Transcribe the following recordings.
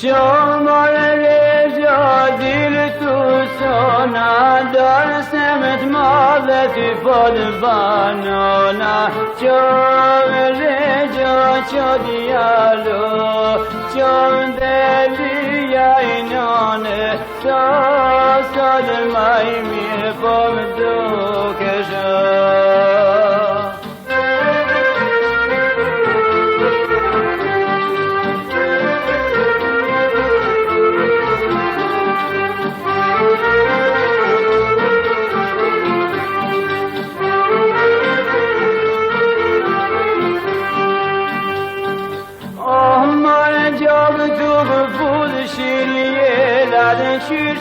شماره رجا دل تو سانا دار سمت مالتی فال بانانا چون رجا چو دیالو چون دلی اینانه تا سال مای میر بام دو کشا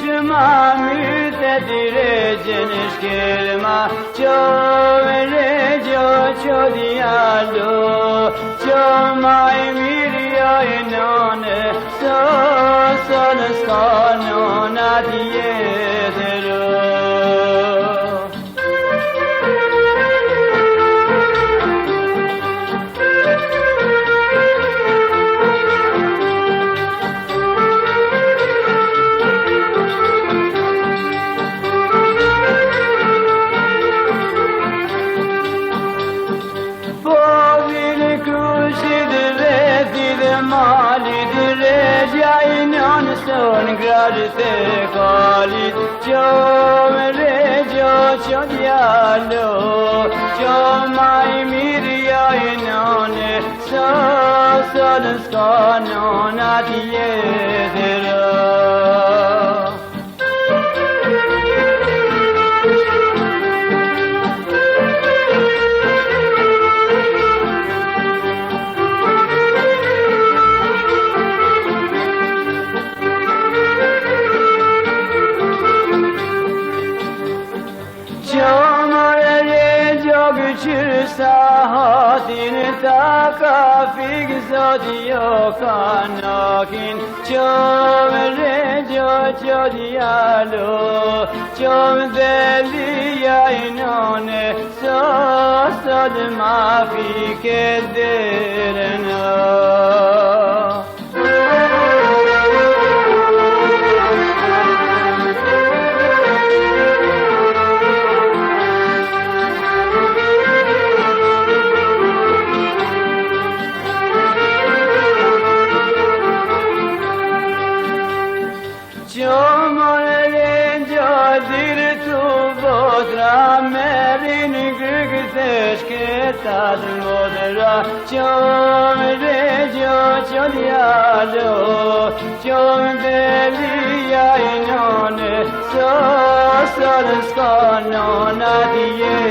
شما می‌تدیره جنش کلمه چوره جو چو دیالو چمای میریای نانه سال سکانو ندیه درو Son gradite kalit Chomre jo chodialo Chomai mirya inone Sasal skano nadiye dera Sahatin takafig zodiyo kanakin Chomre jo chodialo Chom deliya inone Sasad mafi kederna Tad modra chom rejo chodialo chom deliya inone so sal skano nadiye